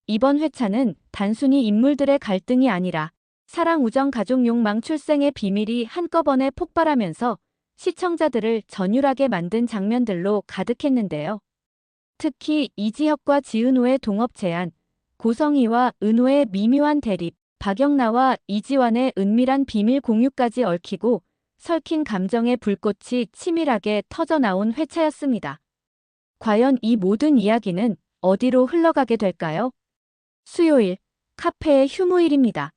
이번 회차는 단순히 인물들의 갈등이 아니라 사랑, 우정, 가족, 욕망, 출생의 비밀이 한꺼번에 폭발하면서 시청자들을 전율하게 만든 장면들로 가득했는데요. 특히 이지혁과 지은호의 동업 제안, 고성희와 은호의 미묘한 대립, 박영나와 이지환의 은밀한 비밀 공유까지 얽히고 설킨 감정의 불꽃이 치밀하게 터져나온 회차였습니다. 과연 이 모든 이야기는 어디로 흘러가게 될까요? 수요일, 카페의 휴무일입니다.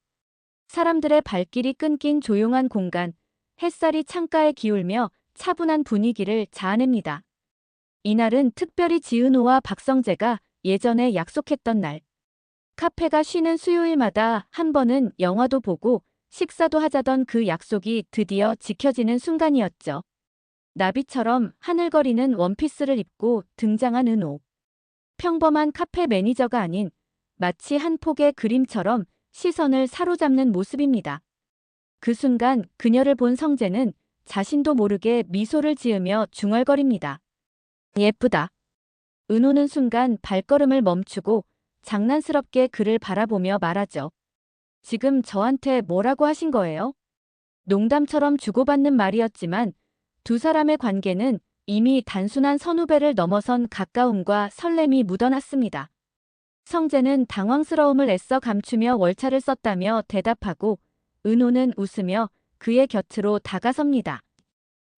사람들의 발길이 끊긴 조용한 공간, 햇살이 창가에 기울며 차분한 분위기를 자아냅니다. 이날은 특별히 지은호와 박성재가 예전에 약속했던 날. 카페가 쉬는 수요일마다 한 번은 영화도 보고 식사도 하자던 그 약속이 드디어 지켜지는 순간이었죠. 나비처럼 하늘거리는 원피스를 입고 등장한 은호. 평범한 카페 매니저가 아닌 마치 한 폭의 그림처럼 시선을 사로잡는 모습입니다. 그 순간 그녀를 본 성재는 자신도 모르게 미소를 지으며 중얼거립니다. 예쁘다. 은호는 순간 발걸음을 멈추고 장난스럽게 그를 바라보며 말하죠. 지금 저한테 뭐라고 하신 거예요? 농담처럼 주고받는 말이었지만 두 사람의 관계는 이미 단순한 선후배를 넘어선 가까움과 설렘이 묻어났습니다. 성재는 당황스러움을 애써 감추며 월차를 썼다며 대답하고 은호는 웃으며 그의 곁으로 다가섭니다.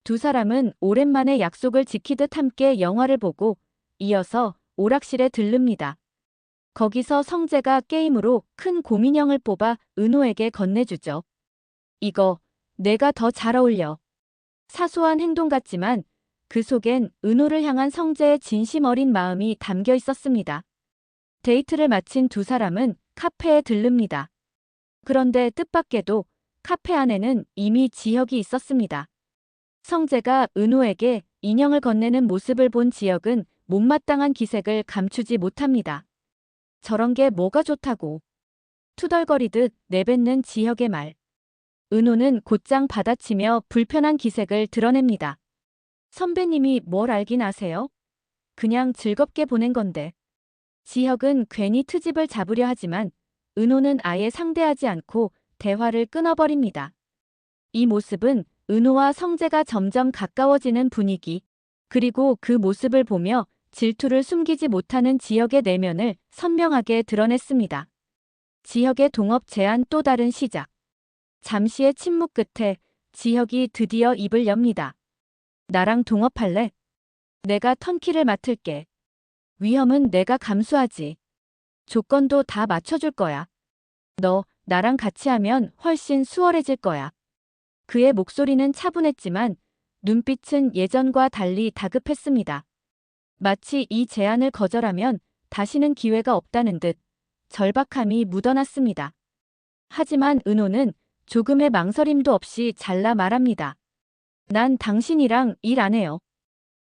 두 사람은 오랜만에 약속을 지키듯 함께 영화를 보고 이어서 오락실에 들릅니다. 거기서 성재가 게임으로 큰 곰인형을 뽑아 은호에게 건네주죠. 이거 내가 더 잘 어울려. 사소한 행동 같지만 그 속엔 은호를 향한 성재의 진심 어린 마음이 담겨 있었습니다. 데이트를 마친 두 사람은 카페에 들릅니다. 그런데 뜻밖에도 카페 안에는 이미 지혁이 있었습니다. 성재가 은호에게 인형을 건네는 모습을 본 지혁은 못마땅한 기색을 감추지 못합니다. 저런 게 뭐가 좋다고. 투덜거리듯 내뱉는 지혁의 말. 은호는 곧장 받아치며 불편한 기색을 드러냅니다. 선배님이 뭘 알긴 아세요? 그냥 즐겁게 보낸 건데. 지혁은 괜히 트집을 잡으려 하지만 은호는 아예 상대하지 않고 대화를 끊어버립니다. 이 모습은 은호와 성재가 점점 가까워지는 분위기, 그리고 그 모습을 보며 질투를 숨기지 못하는 지혁의 내면을 선명하게 드러냈습니다. 지혁의 동업 제안 또 다른 시작. 잠시의 침묵 끝에 지혁이 드디어 입을 엽니다. 나랑 동업할래? 내가 턴키를 맡을게. 위험은 내가 감수하지. 조건도 다 맞춰줄 거야. 너 나랑 같이 하면 훨씬 수월해질 거야. 그의 목소리는 차분했지만 눈빛은 예전과 달리 다급했습니다. 마치 이 제안을 거절하면 다시는 기회가 없다는 듯 절박함이 묻어났습니다. 하지만 은호는 조금의 망설임도 없이 잘라 말합니다. 난 당신이랑 일 안 해요.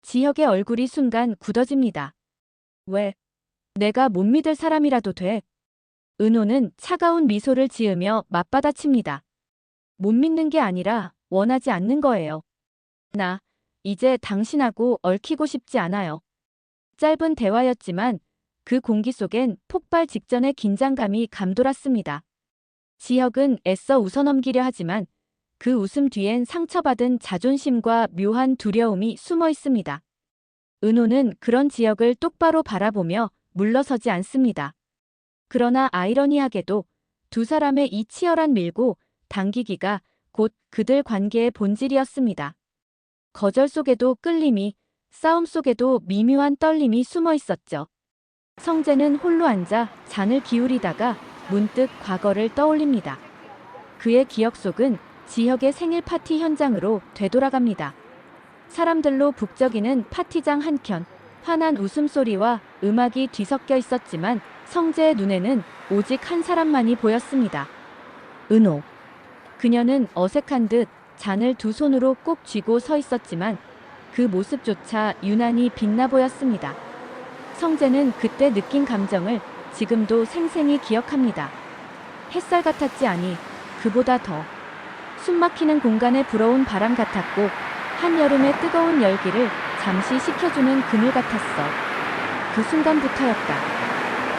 지혁의 얼굴이 순간 굳어집니다. 왜? 내가 못 믿을 사람이라도 돼. 은호는 차가운 미소를 지으며 맞받아칩니다. 못 믿는 게 아니라 원하지 않는 거예요. 나 이제 당신하고 얽히고 싶지 않아요. 짧은 대화였지만 그 공기 속엔 폭발 직전의 긴장감이 감돌았습니다. 지혁은 애써 웃어넘기려 하지만 그 웃음 뒤엔 상처받은 자존심과 묘한 두려움이 숨어 있습니다. 은호는 그런 지혁을 똑바로 바라보며 물러서지 않습니다. 그러나 아이러니하게도 두 사람의 이 치열한 밀고 당기기가 곧 그들 관계의 본질이었습니다. 거절 속에도 끌림이, 싸움 속에도 미묘한 떨림이 숨어 있었죠. 성재는 홀로 앉아 잔을 기울이다가 문득 과거를 떠올립니다. 그의 기억 속은 지혁의 생일 파티 현장으로 되돌아갑니다. 사람들로 북적이는 파티장 한켠, 환한 웃음소리와 음악이 뒤섞여 있었지만 성재의 눈에는 오직 한 사람만이 보였습니다. 은호. 그녀는 어색한 듯 잔을 두 손으로 꼭 쥐고 서 있었지만 그 모습조차 유난히 빛나 보였습니다. 성재는 그때 느낀 감정을 지금도 생생히 기억합니다. 햇살 같았지 아니, 그보다 더 숨막히는 공간에 불어온 바람 같았고 한여름의 뜨거운 열기를 잠시 식혀주는 그물 같았어. 그 순간부터였다.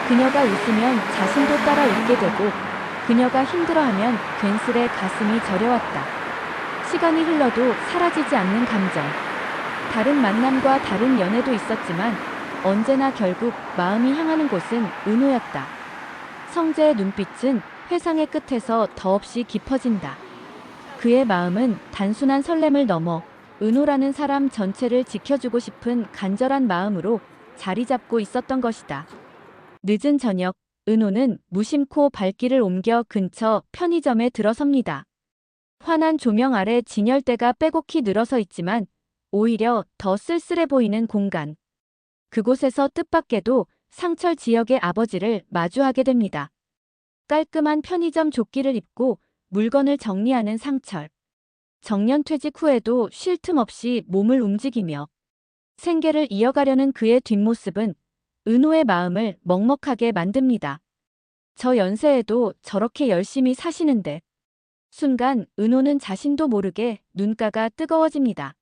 그녀가 웃으면 자신도 따라 웃게 되고 그녀가 힘들어하면 괜스레 가슴이 저려왔다. 시간이 흘러도 사라지지 않는 감정. 다른 만남과 다른 연애도 있었지만 언제나 결국 마음이 향하는 곳은 은호였다. 성재의 눈빛은 회상의 끝에서 더없이 깊어진다. 그의 마음은 단순한 설렘을 넘어 은호라는 사람 전체를 지켜주고 싶은 간절한 마음으로 자리 잡고 있었던 것이다. 늦은 저녁, 은호는 무심코 발길을 옮겨 근처 편의점에 들어섭니다. 환한 조명 아래 진열대가 빼곡히 늘어서 있지만 오히려 더 쓸쓸해 보이는 공간. 그곳에서 뜻밖에도 상철 지역의 아버지를 마주하게 됩니다. 깔끔한 편의점 조끼를 입고 물건을 정리하는 상철. 정년퇴직 후에도 쉴 틈 없이 몸을 움직이며 생계를 이어가려는 그의 뒷모습은 은호의 마음을 먹먹하게 만듭니다. 저 연세에도 저렇게 열심히 사시는데. 순간 은호는 자신도 모르게 눈가가 뜨거워집니다.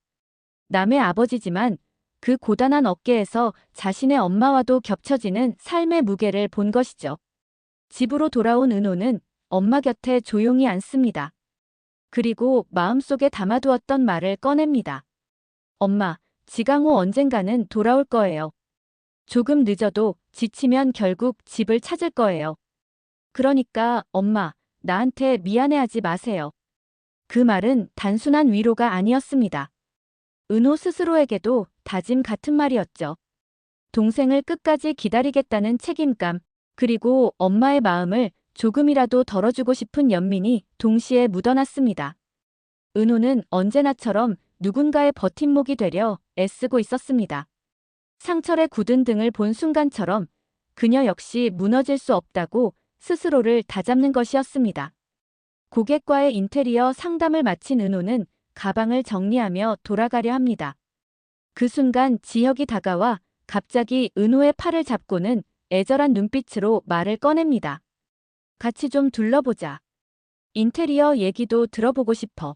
남의 아버지지만 그 고단한 어깨에서 자신의 엄마와도 겹쳐지는 삶의 무게를 본 것이죠. 집으로 돌아온 은호는 엄마 곁에 조용히 앉습니다. 그리고 마음속에 담아두었던 말을 꺼냅니다. 엄마, 지강호 언젠가는 돌아올 거예요. 조금 늦어도 지치면 결국 집을 찾을 거예요. 그러니까 엄마, 나한테 미안해하지 마세요. 그 말은 단순한 위로가 아니었습니다. 은호 스스로에게도 다짐 같은 말이었죠. 동생을 끝까지 기다리겠다는 책임감, 그리고 엄마의 마음을 조금이라도 덜어주고 싶은 연민이 동시에 묻어났습니다. 은호는 언제나처럼 누군가의 버팀목이 되려 애쓰고 있었습니다. 상철의 굳은 등을 본 순간처럼 그녀 역시 무너질 수 없다고 스스로를 다잡는 것이었습니다. 고객과의 인테리어 상담을 마친 은호는 가방을 정리하며 돌아가려 합니다. 그 순간 지혁이 다가와 갑자기 은호의 팔을 잡고는 애절한 눈빛으로 말을 꺼냅니다. 같이 좀 둘러보자. 인테리어 얘기도 들어보고 싶어.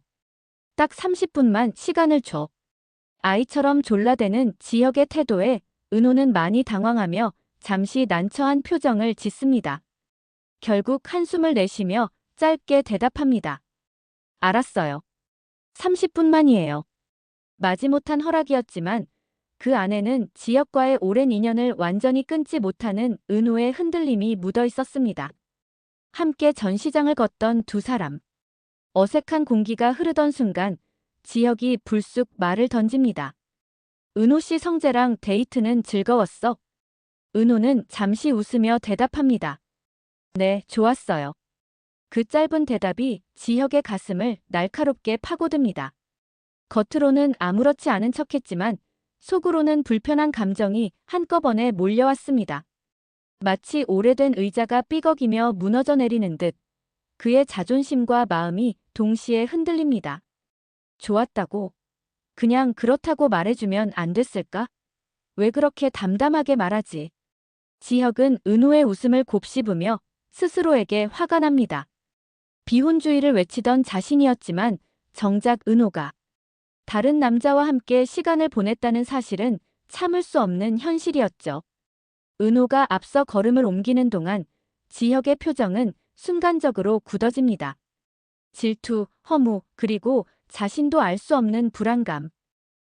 딱 30분만 시간을 줘. 아이처럼 졸라대는 지혁의 태도에 은호는 많이 당황하며 잠시 난처한 표정을 짓습니다. 결국 한숨을 내쉬며 짧게 대답합니다. 알았어요. 30분만이에요. 마지못한 허락이었지만 그 안에는 지혁과의 오랜 인연을 완전히 끊지 못하는 은호의 흔들림이 묻어 있었습니다. 함께 전시장을 걷던 두 사람. 어색한 공기가 흐르던 순간 지혁이 불쑥 말을 던집니다. 은호 씨 성재랑 데이트는 즐거웠어? 은호는 잠시 웃으며 대답합니다. 네, 좋았어요. 그 짧은 대답이 지혁의 가슴을 날카롭게 파고듭니다. 겉으로는 아무렇지 않은 척했지만 속으로는 불편한 감정이 한꺼번에 몰려왔습니다. 마치 오래된 의자가 삐걱이며 무너져 내리는 듯 그의 자존심과 마음이 동시에 흔들립니다. 좋았다고? 그냥 그렇다고 말해주면 안 됐을까? 왜 그렇게 담담하게 말하지? 지혁은 은호의 웃음을 곱씹으며 스스로에게 화가 납니다. 비혼주의를 외치던 자신이었지만 정작 은호가 다른 남자와 함께 시간을 보냈다는 사실은 참을 수 없는 현실이었죠. 은호가 앞서 걸음을 옮기는 동안 지혁의 표정은 순간적으로 굳어집니다. 질투, 허무, 그리고 자신도 알 수 없는 불안감.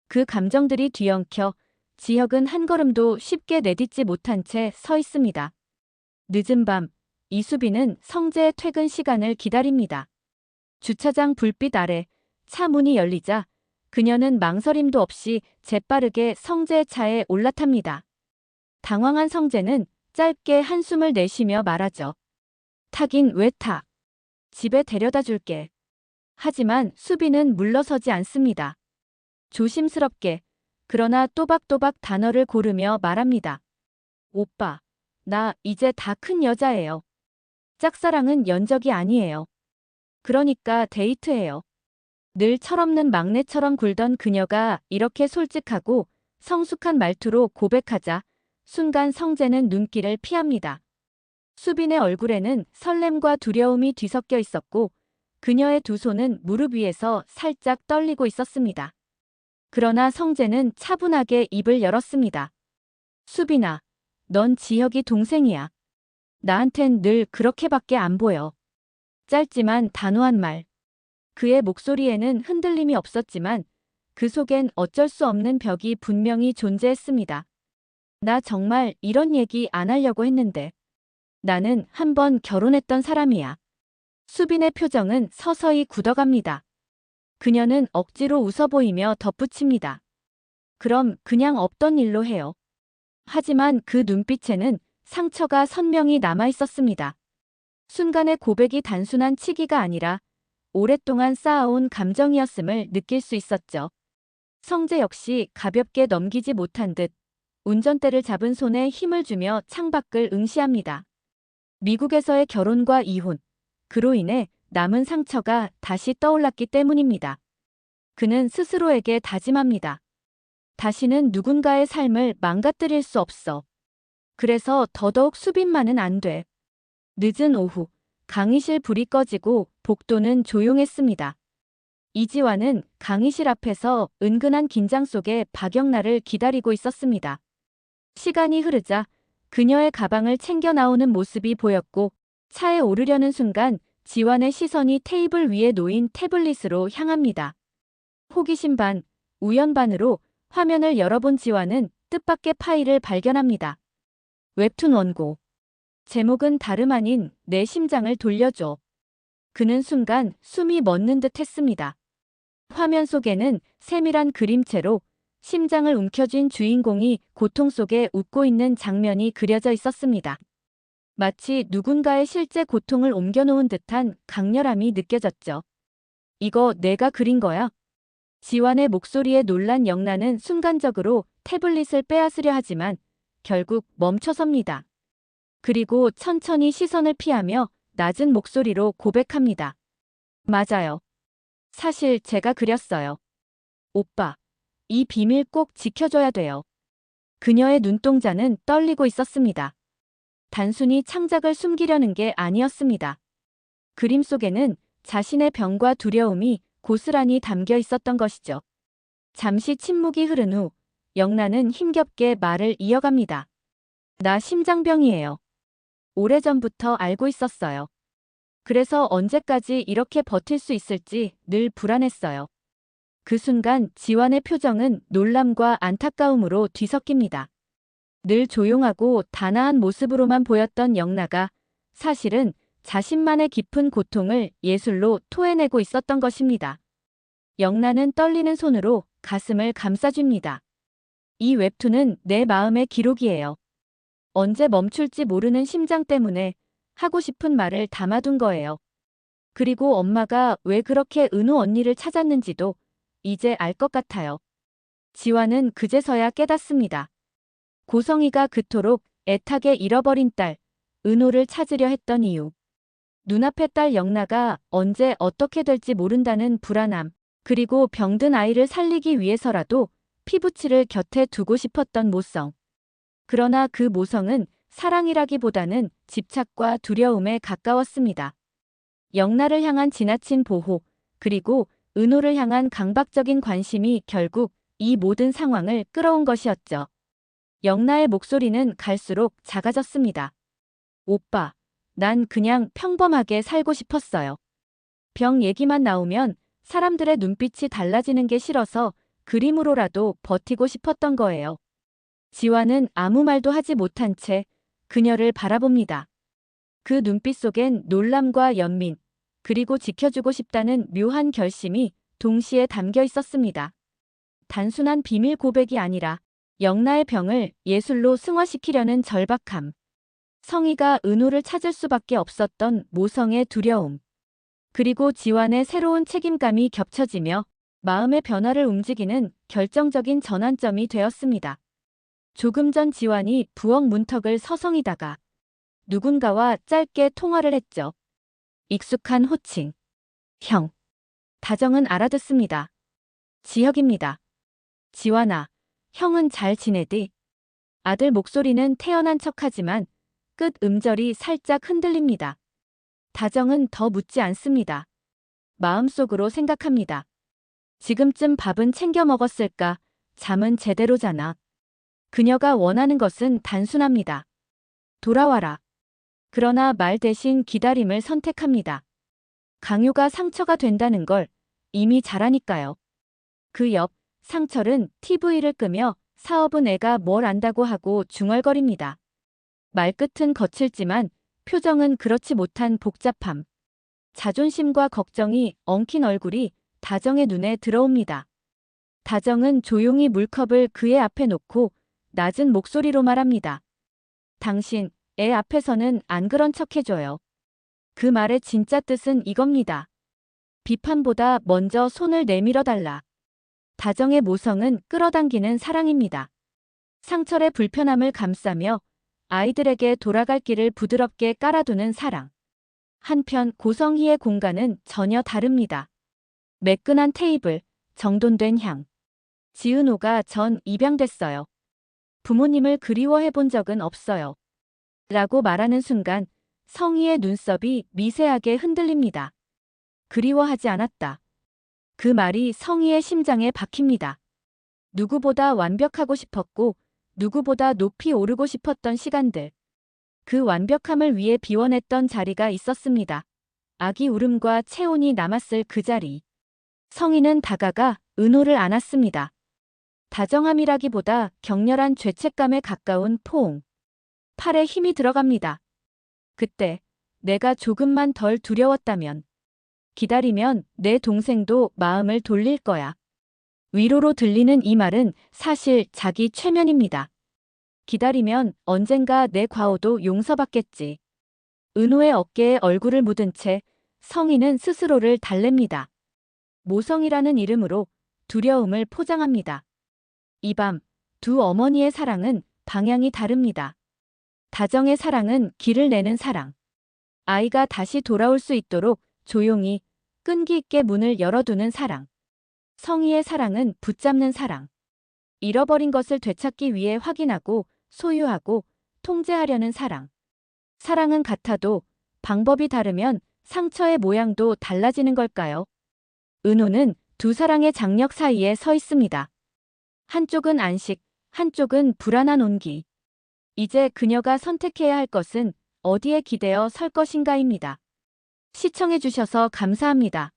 그 감정들이 뒤엉켜 지혁은 한 걸음도 쉽게 내딛지 못한 채 서 있습니다. 늦은 밤, 이수빈은 성재의 퇴근 시간을 기다립니다. 주차장 불빛 아래 차 문이 열리자 그녀는 망설임도 없이 재빠르게 성재의 차에 올라탑니다. 당황한 성재는 짧게 한숨을 내쉬며 말하죠. 타긴 왜 타? 집에 데려다 줄게. 하지만 수빈은 물러서지 않습니다. 조심스럽게, 그러나 또박또박 단어를 고르며 말합니다. 오빠, 나 이제 다 큰 여자예요. 짝사랑은 연적이 아니에요. 그러니까 데이트해요. 늘 철없는 막내처럼 굴던 그녀가 이렇게 솔직하고 성숙한 말투로 고백하자 순간 성재는 눈길을 피합니다. 수빈의 얼굴에는 설렘과 두려움이 뒤섞여 있었고 그녀의 두 손은 무릎 위에서 살짝 떨리고 있었습니다. 그러나 성재는 차분하게 입을 열었습니다. 수빈아, 넌 지혁이 동생이야. 나한텐 늘 그렇게밖에 안 보여. 짧지만 단호한 말. 그의 목소리에는 흔들림이 없었지만 그 속엔 어쩔 수 없는 벽이 분명히 존재했습니다. 나 정말 이런 얘기 안 하려고 했는데. 나는 한 번 결혼했던 사람이야. 수빈의 표정은 서서히 굳어갑니다. 그녀는 억지로 웃어 보이며 덧붙입니다. 그럼 그냥 없던 일로 해요. 하지만 그 눈빛에는 상처가 선명히 남아 있었습니다. 순간의 고백이 단순한 치기가 아니라 오랫동안 쌓아온 감정이었음을 느낄 수 있었죠. 성재 역시 가볍게 넘기지 못한 듯 운전대를 잡은 손에 힘을 주며 창밖을 응시합니다. 미국에서의 결혼과 이혼, 그로 인해 남은 상처가 다시 떠올랐기 때문입니다. 그는 스스로에게 다짐합니다. 다시는 누군가의 삶을 망가뜨릴 수 없어. 그래서 더더욱 수빈만은 안 돼. 늦은 오후, 강의실 불이 꺼지고 복도는 조용했습니다. 이지환은 강의실 앞에서 은근한 긴장 속에 박영란을 기다리고 있었습니다. 시간이 흐르자 그녀의 가방을 챙겨 나오는 모습이 보였고 차에 오르려는 순간 지환의 시선이 테이블 위에 놓인 태블릿으로 향합니다. 호기심 반, 우연 반으로 화면을 열어본 지환은 뜻밖의 파일을 발견합니다. 웹툰 원고. 제목은 다름 아닌 내 심장을 돌려줘. 그는 순간 숨이 멎는 듯 했습니다. 화면 속에는 세밀한 그림체로 심장을 움켜쥔 주인공이 고통 속에 웃고 있는 장면이 그려져 있었습니다. 마치 누군가의 실제 고통을 옮겨놓은 듯한 강렬함이 느껴졌죠. 이거 내가 그린 거야? 지환의 목소리에 놀란 영란은 순간적으로 태블릿을 빼앗으려 하지만 결국 멈춰섭니다. 그리고 천천히 시선을 피하며 낮은 목소리로 고백합니다. 맞아요. 사실 제가 그렸어요. 오빠, 이 비밀 꼭 지켜줘야 돼요. 그녀의 눈동자는 떨리고 있었습니다. 단순히 창작을 숨기려는 게 아니었습니다. 그림 속에는 자신의 병과 두려움이 고스란히 담겨 있었던 것이죠. 잠시 침묵이 흐른 후 영란은 힘겹게 말을 이어갑니다. 나 심장병이에요. 오래전부터 알고 있었어요. 그래서 언제까지 이렇게 버틸 수 있을지 늘 불안했어요. 그 순간 지환의 표정은 놀람과 안타까움으로 뒤섞입니다. 늘 조용하고 단아한 모습으로만 보였던 영나가 사실은 자신만의 깊은 고통을 예술로 토해내고 있었던 것입니다. 영나는 떨리는 손으로 가슴을 감싸줍니다. 이 웹툰은 내 마음의 기록이에요. 언제 멈출지 모르는 심장 때문에 하고 싶은 말을 담아둔 거예요. 그리고 엄마가 왜 그렇게 은우 언니를 찾았는지도 이제 알 것 같아요. 지환은 그제서야 깨닫습니다. 고성이가 그토록 애타게 잃어버린 딸, 은호를 찾으려 했던 이유. 눈앞의 딸 영나가 언제 어떻게 될지 모른다는 불안함, 그리고 병든 아이를 살리기 위해서라도 피부치를 곁에 두고 싶었던 모성. 그러나 그 모성은 사랑이라기보다는 집착과 두려움에 가까웠습니다. 영나를 향한 지나친 보호, 그리고 은호를 향한 강박적인 관심이 결국 이 모든 상황을 끌어온 것이었죠. 영나의 목소리는 갈수록 작아졌습니다. 오빠, 난 그냥 평범하게 살고 싶었어요. 병 얘기만 나오면 사람들의 눈빛이 달라지는 게 싫어서 그림으로라도 버티고 싶었던 거예요. 지환은 아무 말도 하지 못한 채 그녀를 바라봅니다. 그 눈빛 속엔 놀람과 연민, 그리고 지켜주고 싶다는 묘한 결심이 동시에 담겨 있었습니다. 단순한 비밀 고백이 아니라 영나의 병을 예술로 승화시키려는 절박함. 성희가 은호를 찾을 수밖에 없었던 모성의 두려움. 그리고 지환의 새로운 책임감이 겹쳐지며 마음의 변화를 움직이는 결정적인 전환점이 되었습니다. 조금 전 지환이 부엌 문턱을 서성이다가 누군가와 짧게 통화를 했죠. 익숙한 호칭. 형. 다정은 알아듣습니다. 지혁입니다. 지환아, 형은 잘 지내디? 아들 목소리는 태연한 척하지만 끝 음절이 살짝 흔들립니다. 다정은 더 묻지 않습니다. 마음속으로 생각합니다. 지금쯤 밥은 챙겨 먹었을까? 잠은 제대로 자나? 그녀가 원하는 것은 단순합니다. 돌아와라. 그러나 말 대신 기다림을 선택합니다. 강요가 상처가 된다는 걸 이미 잘 아니까요. 그 옆 상철은 TV를 끄며 사업은 애가 뭘 안다고 하고 중얼거립니다. 말끝은 거칠지만 표정은 그렇지 못한 복잡함. 자존심과 걱정이 엉킨 얼굴이 다정의 눈에 들어옵니다. 다정은 조용히 물컵을 그의 앞에 놓고 낮은 목소리로 말합니다. 당신, 애 앞에서는 안 그런 척 해줘요. 그 말의 진짜 뜻은 이겁니다. 비판보다 먼저 손을 내밀어 달라. 다정의 모성은 끌어당기는 사랑입니다. 상철의 불편함을 감싸며 아이들에게 돌아갈 길을 부드럽게 깔아두는 사랑. 한편 고성희의 공간은 전혀 다릅니다. 매끈한 테이블, 정돈된 향. 지은호가 전 입양됐어요. 부모님을 그리워해 본 적은 없어요. 라고 말하는 순간 성희의 눈썹이 미세하게 흔들립니다. 그리워하지 않았다. 그 말이 성희의 심장에 박힙니다. 누구보다 완벽하고 싶었고 누구보다 높이 오르고 싶었던 시간들. 그 완벽함을 위해 비워냈던 자리가 있었습니다. 아기 울음과 체온이 남았을 그 자리. 성희는 다가가 은호를 안았습니다. 다정함이라기보다 격렬한 죄책감에 가까운 포옹. 팔에 힘이 들어갑니다. 그때 내가 조금만 덜 두려웠다면, 기다리면 내 동생도 마음을 돌릴 거야. 위로로 들리는 이 말은 사실 자기 최면입니다. 기다리면 언젠가 내 과오도 용서받겠지. 은호의 어깨에 얼굴을 묻은 채 성희는 스스로를 달랩니다. 모성이라는 이름으로 두려움을 포장합니다. 이 밤 두 어머니의 사랑은 방향이 다릅니다. 다정의 사랑은 길을 내는 사랑. 아이가 다시 돌아올 수 있도록 조용히 끈기 있게 문을 열어두는 사랑. 성희의 사랑은 붙잡는 사랑. 잃어버린 것을 되찾기 위해 확인하고 소유하고 통제하려는 사랑. 사랑은 같아도 방법이 다르면 상처의 모양도 달라지는 걸까요? 은호는 두 사랑의 장력 사이에 서 있습니다. 한쪽은 안식, 한쪽은 불안한 온기. 이제 그녀가 선택해야 할 것은 어디에 기대어 설 것인가입니다. 시청해주셔서 감사합니다.